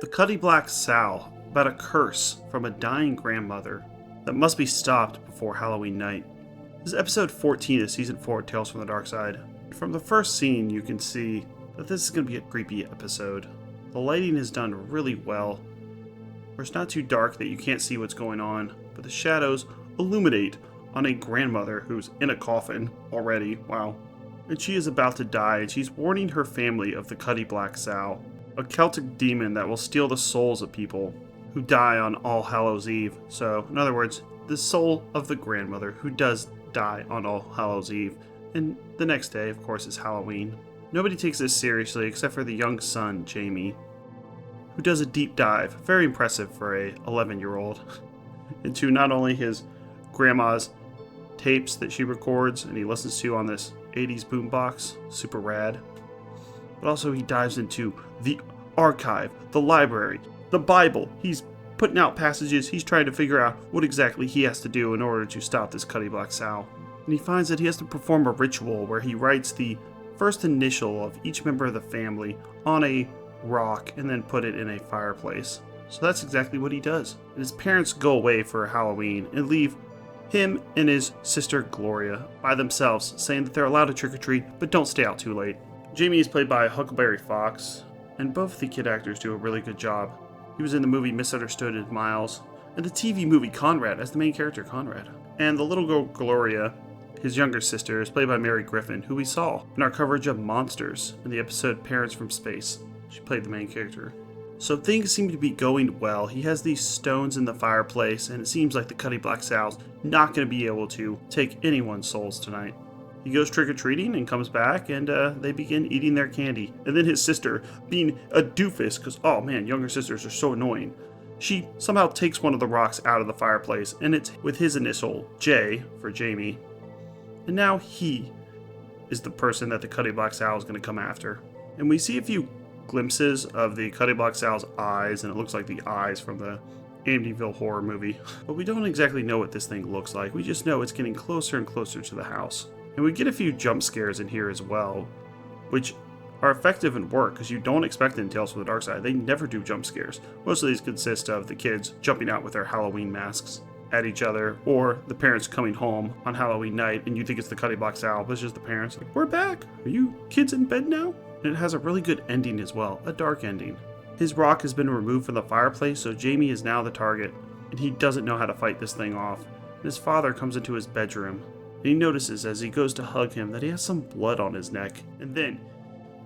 The Cutty Black Sow, about a curse from a dying grandmother that must be stopped before Halloween night. This is episode 14 of season 4 of Tales from the Darkside. From the first scene, you can see that this is going to be a creepy episode. The lighting is done really well, where it's not too dark that you can't see what's going on, but the shadows illuminate on a grandmother who's in a coffin already, wow. And she is about to die, and she's warning her family of the Cutty Black Sow, a Celtic demon that will steal the souls of people who die on All Hallows Eve. So, in other words, the soul of the grandmother who does die on All Hallows Eve. And the next day, of course, is Halloween. Nobody takes this seriously except for the young son, Jamie, who does a deep dive, very impressive for a 11-year-old, into not only his grandma's tapes that she records and he listens to on this 80s boombox, super rad, but also he dives into the archive, the library, the Bible. He's putting out passages. He's trying to figure out what exactly he has to do in order to stop this Cutty Black Sow. And he finds that he has to perform a ritual where he writes the first initial of each member of the family on a rock and then put it in a fireplace. So that's exactly what he does. And his parents go away for Halloween and leave him and his sister Gloria by themselves, saying that they're allowed to trick-or-treat, but don't stay out too late. Jamie is played by Huckleberry Fox, and both the kid actors do a really good job. He was in the movie Misunderstood as Miles, and the TV movie Conrad as the main character, Conrad. And the little girl Gloria, his younger sister, is played by Mary Griffin, who we saw in our coverage of Monsters in the episode Parents from Space. She played the main character. So things seem to be going well. He has these stones in the fireplace, and it seems like the Cutty Black Sow's not going to be able to take anyone's souls tonight. He goes trick-or-treating and comes back, and they begin eating their candy. And then his sister, being a doofus, because, oh man, younger sisters are so annoying, she somehow takes one of the rocks out of the fireplace, and it's with his initial, J, for Jamie. And now he is the person that the Cutty Black Sow is going to come after. And we see a few glimpses of the Cutty Black Sow's eyes, and it looks like the eyes from the Amityville horror movie. But we don't exactly know what this thing looks like. We just know it's getting closer and closer to the house. And we get a few jump scares in here as well, which are effective and work, because you don't expect it in Tales from the Darkside. They never do jump scares. Most of these consist of the kids jumping out with their Halloween masks at each other, or the parents coming home on Halloween night, and you think it's the Cutty Black Sow, but it's just the parents like, "We're back! Are you kids in bed now?" And it has a really good ending as well, a dark ending. His rock has been removed from the fireplace, so Jamie is now the target, and he doesn't know how to fight this thing off. And his father comes into his bedroom, and he notices as he goes to hug him that he has some blood on his neck. And then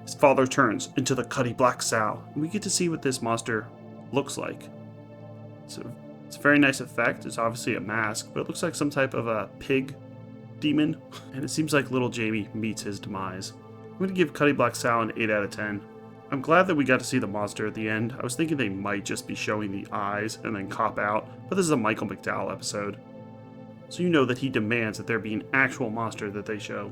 his father turns into the Cutty Black Sow, and we get to see what this monster looks like. So it's a very nice effect. It's obviously a mask, but it looks like some type of a pig demon. And it seems like little Jamie meets his demise. I'm going to give Cutty Black Sow an 8 out of 10. I'm glad that we got to see the monster at the end. I was thinking they might just be showing the eyes and then cop out, but this is a Michael McDowell episode, so you know that he demands that there be an actual monster that they show.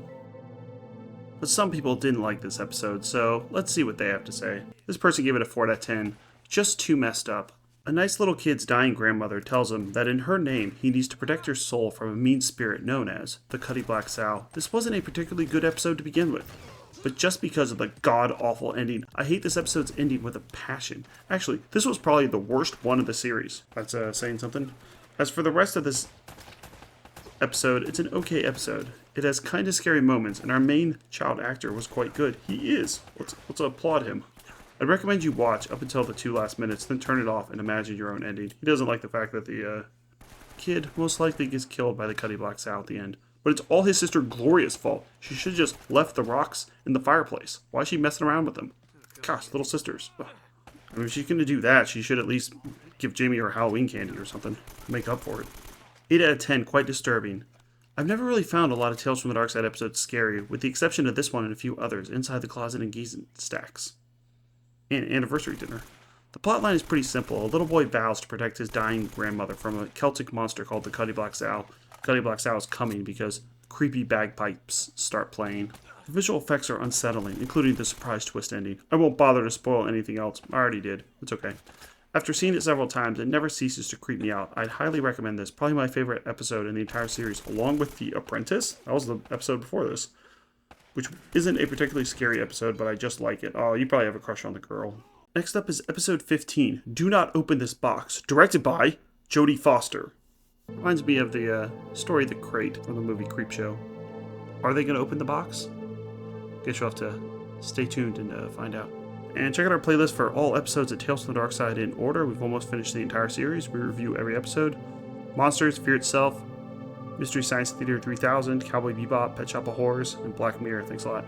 But some people didn't like this episode, so let's see what they have to say. This person gave it a 4 out of 10. Just too messed up. A nice little kid's dying grandmother tells him that in her name he needs to protect her soul from a mean spirit known as the Cutty Black Sow. This wasn't a particularly good episode to begin with, but just because of the god-awful ending. I hate this episode's ending with a passion. Actually, this was probably the worst one of the series. That's saying something. As for the rest of this episode, it's an okay episode. It has kind of scary moments, and our main child actor was quite good. He is. Let's applaud him. I'd recommend you watch up until the 2 last minutes, then turn it off and imagine your own ending. He doesn't like the fact that the kid most likely gets killed by the Cutty Black Sow at the end. But it's all his sister Gloria's fault. She should have just left the rocks in the fireplace. Why is she messing around with them? Gosh, little sisters. I mean, if she's going to do that, she should at least give Jamie her Halloween candy or something to make up for it. 8 out of 10, quite disturbing. I've never really found a lot of Tales from the Darkside episodes scary, with the exception of this one and a few others, Inside the Closet and Geeson Stacks, and Anniversary Dinner. The plotline is pretty simple. A little boy vows to protect his dying grandmother from a Celtic monster called the Cutty Black Sow. Cutty Black Sow is coming because creepy bagpipes start playing. The visual effects are unsettling, including the surprise twist ending. I won't bother to spoil anything else. I already did. It's okay. After seeing it several times, it never ceases to creep me out. I'd highly recommend this. Probably my favorite episode in the entire series, along with The Apprentice. That was the episode before this, which isn't a particularly scary episode, but I just like it. Oh, you probably have a crush on the girl. Next up is episode 15, Do Not Open This Box, directed by Jodie Foster. Reminds me of the story The Crate from the movie Creepshow. Are they going to open the box? Guess you'll have to stay tuned and find out. And check out our playlist for all episodes of Tales from the Darkside in order. We've almost finished the entire series. We review every episode. Monsters, Fear Itself, Mystery Science Theater 3000, Cowboy Bebop, Pet Shop of Horrors, and Black Mirror. Thanks a lot.